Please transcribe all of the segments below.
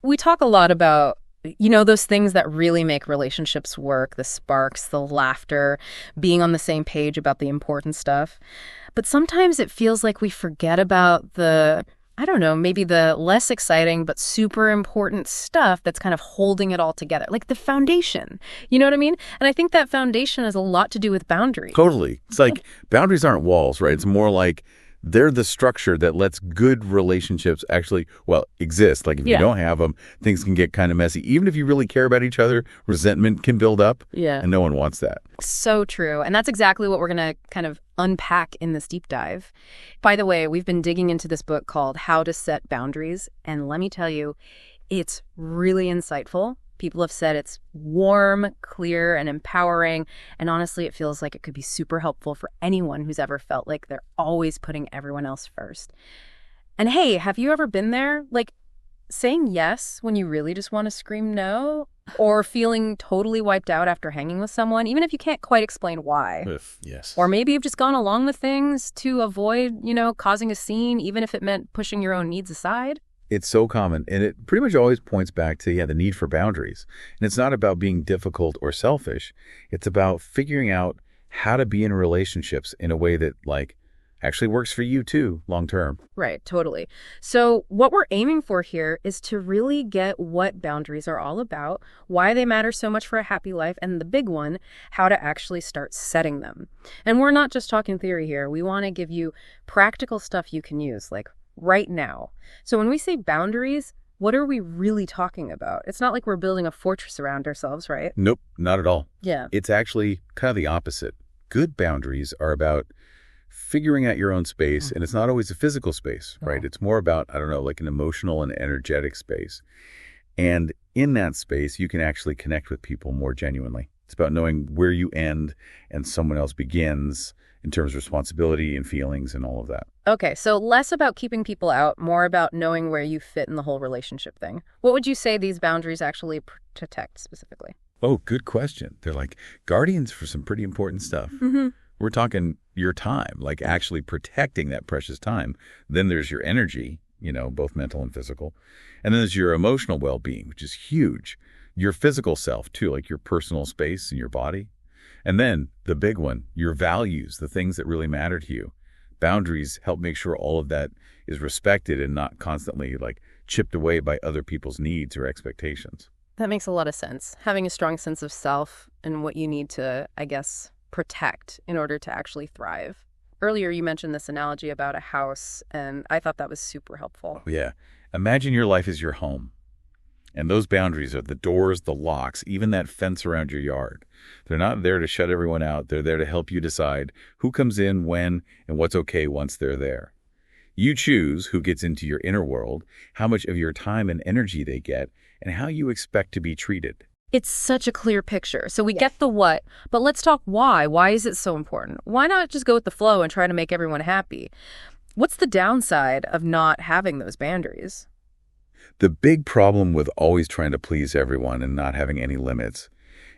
We talk a lot about, those things that really make relationships work, the sparks, the laughter, being on the same page about the important stuff. But sometimes it feels like we forget about I don't know, maybe the less exciting but super important stuff that's kind of holding it all together, like the foundation. You know what I mean? And I think that foundation has a lot to do with boundaries. Totally. It's like boundaries aren't walls, right? It's more like they're the structure that lets good relationships actually, well, exist. Like if you Yeah. don't have them, things can get kind of messy. Even if you really care about each other, resentment can build up, Yeah. and no one wants that. So true. And that's exactly what we're going to kind of unpack in this deep dive. By the way, we've been digging into this book called How to Set Boundaries. And let me tell you, it's really insightful. People have said it's warm, clear, and empowering. And honestly, it feels like it could be super helpful for anyone who's ever felt like they're always putting everyone else first. And hey, have you ever been there? Like saying yes when you really just want to scream no? Or feeling totally wiped out after hanging with someone, even if you can't quite explain why. Yes. Or maybe you've just gone along with things to avoid, causing a scene, even if it meant pushing your own needs aside. It's so common, and it pretty much always points back to, the need for boundaries. And it's not about being difficult or selfish. It's about figuring out how to be in relationships in a way that, actually works for you too, long term. Right, totally. So what we're aiming for here is to really get what boundaries are all about, why they matter so much for a happy life, and the big one, how to actually start setting them. And we're not just talking theory here. We want to give you practical stuff you can use, like right now. So when we say boundaries, what are we really talking about? It's not like we're building a fortress around ourselves, right? Nope, not at all. Yeah. It's actually kind of the opposite. Good boundaries are about figuring out your own space, and it's not always a physical space, right? It's more about, I don't know, like an emotional and energetic space. And in that space, you can actually connect with people more genuinely. It's about knowing where you end and someone else begins in terms of responsibility and feelings and all of that. Okay, so less about keeping people out, more about knowing where you fit in the whole relationship thing. What would you say these boundaries actually protect specifically? Oh, good question. They're like guardians for some pretty important stuff. Mm-hmm. We're talking your time, like actually protecting that precious time. Then there's your energy, both mental and physical. And then there's your emotional well-being, which is huge. Your physical self, too, like your personal space and your body. And then the big one, your values, the things that really matter to you. Boundaries help make sure all of that is respected and not constantly chipped away by other people's needs or expectations. That makes a lot of sense. Having a strong sense of self and what you need to, I guess, protect in order to actually thrive. Earlier, you mentioned this analogy about a house, and I thought that was super helpful. Yeah. Imagine your life is your home. And those boundaries are the doors, the locks, even that fence around your yard. They're not there to shut everyone out. They're there to help you decide who comes in, when, and what's okay once they're there. You choose who gets into your inner world, how much of your time and energy they get, and how you expect to be treated. It's such a clear picture. So we get the what, but let's talk why. Why is it so important? Why not just go with the flow and try to make everyone happy? What's the downside of not having those boundaries? The big problem with always trying to please everyone and not having any limits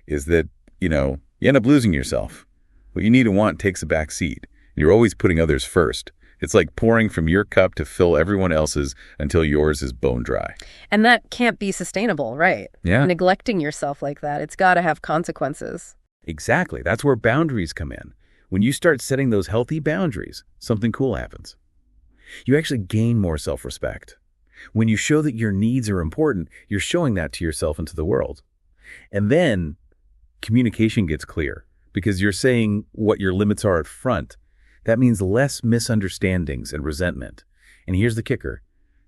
is that, you end up losing yourself. What you need and want takes a back seat. You're always putting others first. It's like pouring from your cup to fill everyone else's until yours is bone dry. And that can't be sustainable, right? Yeah. Neglecting yourself like that, it's got to have consequences. Exactly. That's where boundaries come in. When you start setting those healthy boundaries, something cool happens. You actually gain more self-respect. When you show that your needs are important, you're showing that to yourself and to the world. And then communication gets clear because you're saying what your limits are at front. That means less misunderstandings and resentment. And here's the kicker.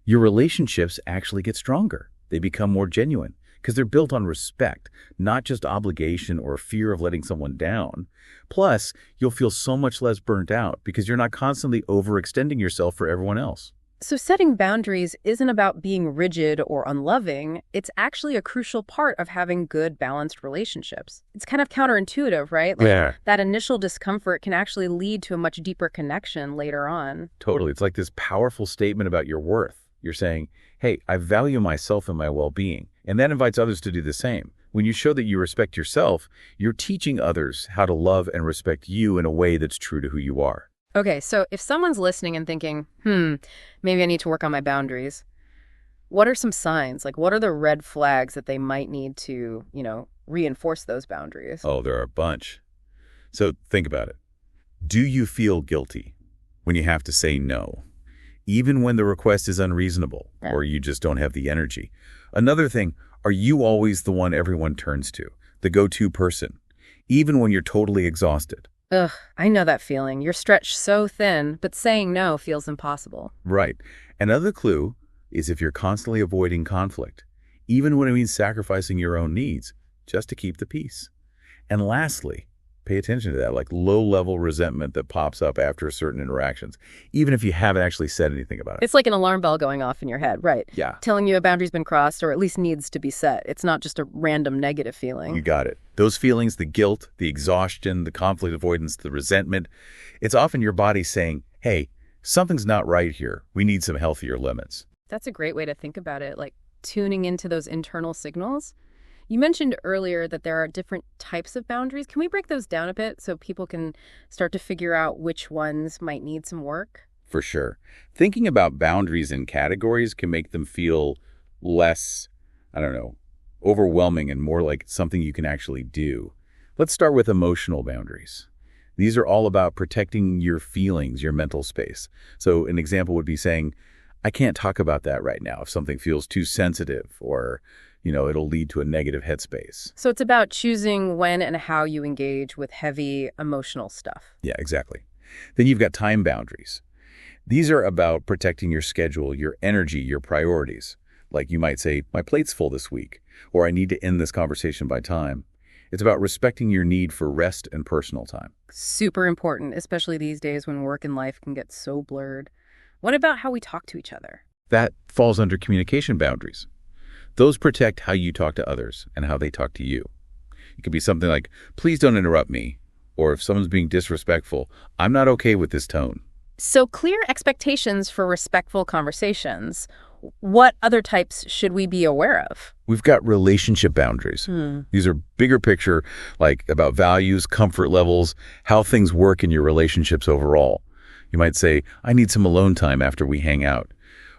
Your relationships actually get stronger. They become more genuine because they're built on respect, not just obligation or fear of letting someone down. Plus, you'll feel so much less burnt out because you're not constantly overextending yourself for everyone else. So setting boundaries isn't about being rigid or unloving. It's actually a crucial part of having good, balanced relationships. It's kind of counterintuitive, right? That initial discomfort can actually lead to a much deeper connection later on. Totally. It's like this powerful statement about your worth. You're saying, hey, I value myself and my well-being. And that invites others to do the same. When you show that you respect yourself, you're teaching others how to love and respect you in a way that's true to who you are. Okay, so if someone's listening and thinking, maybe I need to work on my boundaries, What are some signs? Like, what are the red flags that they might need to, reinforce those boundaries? Oh, there are a bunch. So think about it. Do you feel guilty when you have to say no, even when the request is unreasonable or you just don't have the energy? Another thing, are you always the one everyone turns to, the go-to person, even when you're totally exhausted? Ugh, I know that feeling. You're stretched so thin, but saying no feels impossible. Right. Another clue is if you're constantly avoiding conflict, even when it means sacrificing your own needs, just to keep the peace. And lastly, pay attention to that, like low-level resentment that pops up after certain interactions, even if you haven't actually said anything about it. It's like an alarm bell going off in your head, right? Yeah. Telling you a boundary's been crossed or at least needs to be set. It's not just a random negative feeling. You got it. Those feelings, the guilt, the exhaustion, the conflict avoidance, the resentment, it's often your body saying, hey, something's not right here. We need some healthier limits. That's a great way to think about it, like tuning into those internal signals. You mentioned earlier that there are different types of boundaries. Can we break those down a bit so people can start to figure out which ones might need some work? For sure. Thinking about boundaries in categories can make them feel less, overwhelming and more like something you can actually do. Let's start with emotional boundaries. These are all about protecting your feelings, your mental space. So an example would be saying, I can't talk about that right now if something feels too sensitive or it'll lead to a negative headspace. So it's about choosing when and how you engage with heavy emotional stuff. Yeah, exactly. Then you've got time boundaries. These are about protecting your schedule, your energy, your priorities. Like you might say, my plate's full this week, or I need to end this conversation by time. It's about respecting your need for rest and personal time. Super important, especially these days when work and life can get so blurred. What about how we talk to each other? That falls under communication boundaries. Those protect how you talk to others and how they talk to you. It could be something like, please don't interrupt me. Or if someone's being disrespectful, I'm not okay with this tone. So clear expectations for respectful conversations. What other types should we be aware of? We've got relationship boundaries. These are bigger picture, like about values, comfort levels, how things work in your relationships overall. You might say, I need some alone time after we hang out.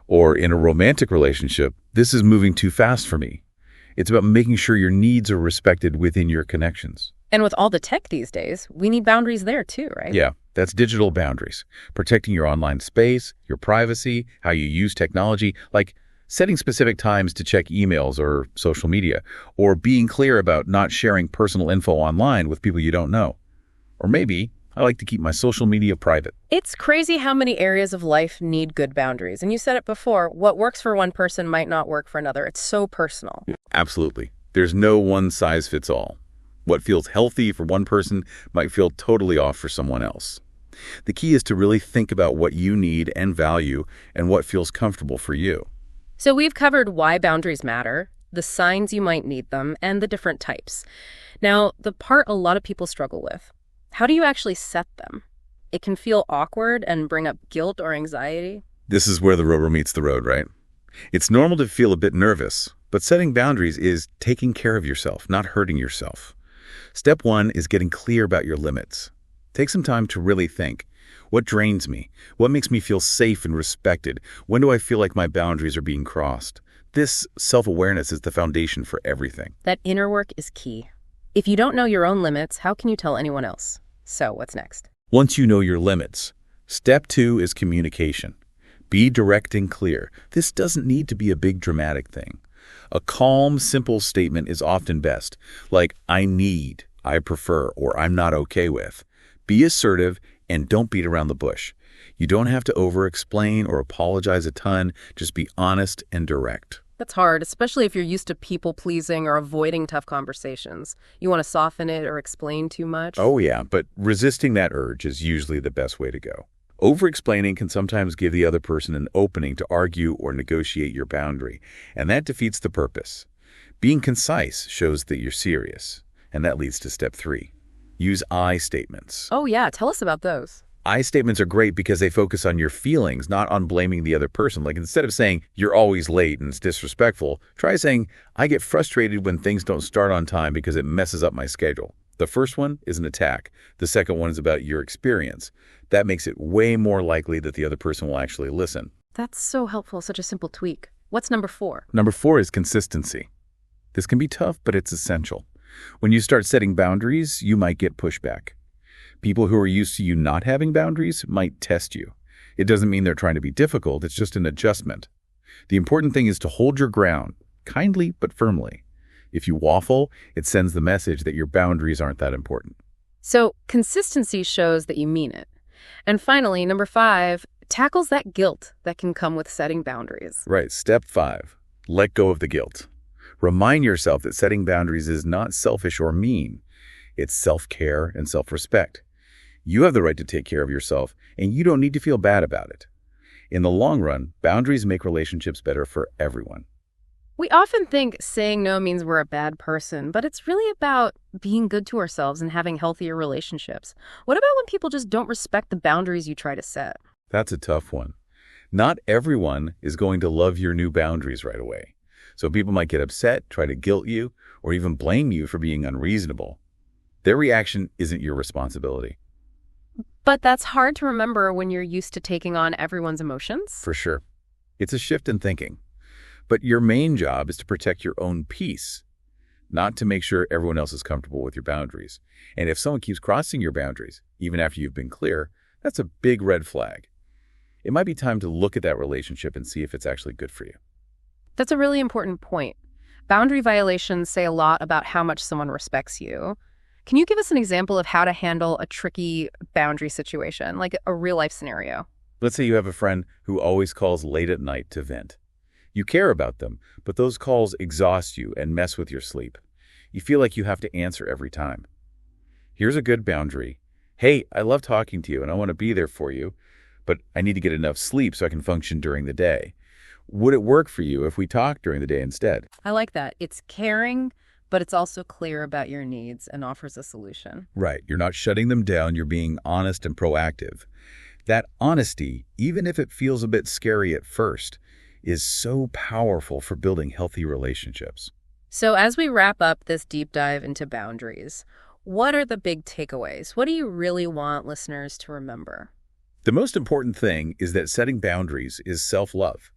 Or in a romantic relationship, this is moving too fast for me. It's about making sure your needs are respected within your connections. And with all the tech these days, we need boundaries there too, right? Yeah, that's digital boundaries. Protecting your online space, your privacy, how you use technology, like setting specific times to check emails or social media, or being clear about not sharing personal info online with people you don't know. Or maybe I like to keep my social media private. It's crazy how many areas of life need good boundaries. And you said it before, what works for one person might not work for another. It's so personal. Absolutely. There's no one size fits all. What feels healthy for one person might feel totally off for someone else. The key is to really think about what you need and value and what feels comfortable for you. So we've covered why boundaries matter, the signs you might need them, and the different types. Now, the part a lot of people struggle with. How do you actually set them? It can feel awkward and bring up guilt or anxiety. This is where the rubber meets the road, right? It's normal to feel a bit nervous, but setting boundaries is taking care of yourself, not hurting yourself. Step one is getting clear about your limits. Take some time to really think. What drains me? What makes me feel safe and respected? When do I feel like my boundaries are being crossed? This self-awareness is the foundation for everything. That inner work is key. If you don't know your own limits, how can you tell anyone else? So what's next? Once you know your limits, step two is communication. Be direct and clear. This doesn't need to be a big dramatic thing. A calm, simple statement is often best, like I need, I prefer, or I'm not okay with. Be assertive and don't beat around the bush. You don't have to over-explain or apologize a ton. Just be honest and direct. That's hard, especially if you're used to people-pleasing or avoiding tough conversations. You want to soften it or explain too much. Oh yeah, but resisting that urge is usually the best way to go. Over-explaining can sometimes give the other person an opening to argue or negotiate your boundary, and that defeats the purpose. Being concise shows that you're serious, and that leads to step three. Use I statements. Oh yeah, tell us about those. I statements are great because they focus on your feelings, not on blaming the other person. Like instead of saying, you're always late and it's disrespectful, try saying, I get frustrated when things don't start on time because it messes up my schedule. The first one is an attack. The second one is about your experience. That makes it way more likely that the other person will actually listen. That's so helpful, such a simple tweak. What's number 4? Number 4 is consistency. This can be tough, but it's essential. When you start setting boundaries, you might get pushback. People who are used to you not having boundaries might test you. It doesn't mean they're trying to be difficult, it's just an adjustment. The important thing is to hold your ground, kindly but firmly. If you waffle, it sends the message that your boundaries aren't that important. So consistency shows that you mean it. And finally, number 5 tackles that guilt that can come with setting boundaries. Right, step 5, let go of the guilt. Remind yourself that setting boundaries is not selfish or mean. It's self-care and self-respect. You have the right to take care of yourself, and you don't need to feel bad about it. In the long run, boundaries make relationships better for everyone. We often think saying no means we're a bad person, but it's really about being good to ourselves and having healthier relationships. What about when people just don't respect the boundaries you try to set? That's a tough one. Not everyone is going to love your new boundaries right away. So people might get upset, try to guilt you, or even blame you for being unreasonable. Their reaction isn't your responsibility. But that's hard to remember when you're used to taking on everyone's emotions. For sure. It's a shift in thinking. But your main job is to protect your own peace, not to make sure everyone else is comfortable with your boundaries. And if someone keeps crossing your boundaries, even after you've been clear, that's a big red flag. It might be time to look at that relationship and see if it's actually good for you. That's a really important point. Boundary violations say a lot about how much someone respects you. Can you give us an example of how to handle a tricky boundary situation, like a real-life scenario? Let's say you have a friend who always calls late at night to vent. You care about them, but those calls exhaust you and mess with your sleep. You feel like you have to answer every time. Here's a good boundary. Hey, I love talking to you and I want to be there for you, but I need to get enough sleep so I can function during the day. Would it work for you if we talked during the day instead? I like that. It's caring, but it's also clear about your needs and offers a solution. Right. You're not shutting them down. You're being honest and proactive. That honesty, even if it feels a bit scary at first, is so powerful for building healthy relationships. So as we wrap up this deep dive into boundaries, what are the big takeaways? What do you really want listeners to remember? The most important thing is that setting boundaries is self-love.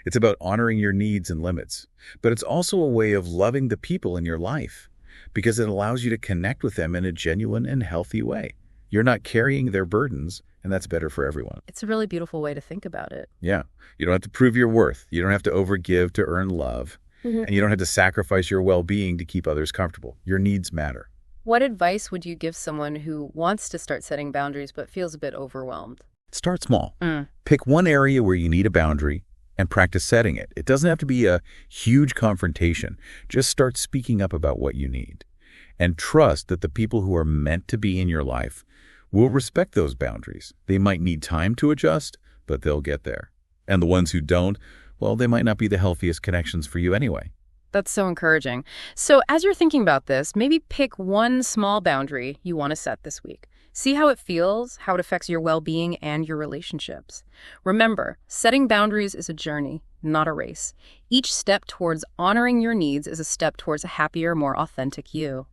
It's about honoring your needs and limits, but it's also a way of loving the people in your life because it allows you to connect with them in a genuine and healthy way. You're not carrying their burdens, and that's better for everyone. It's a really beautiful way to think about it. Yeah. You don't have to prove your worth. You don't have to overgive to earn love. And you don't have to sacrifice your well-being to keep others comfortable. Your needs matter. What advice would you give someone who wants to start setting boundaries but feels a bit overwhelmed? Start small. Pick one area where you need a boundary and practice setting it. It doesn't have to be a huge confrontation. Just start speaking up about what you need. And trust that the people who are meant to be in your life will respect those boundaries. They might need time to adjust, but they'll get there. And the ones who don't, well, they might not be the healthiest connections for you anyway. That's so encouraging. So as you're thinking about this, maybe pick one small boundary you want to set this week. See how it feels, how it affects your well-being and your relationships. Remember, setting boundaries is a journey, not a race. Each step towards honoring your needs is a step towards a happier, more authentic you.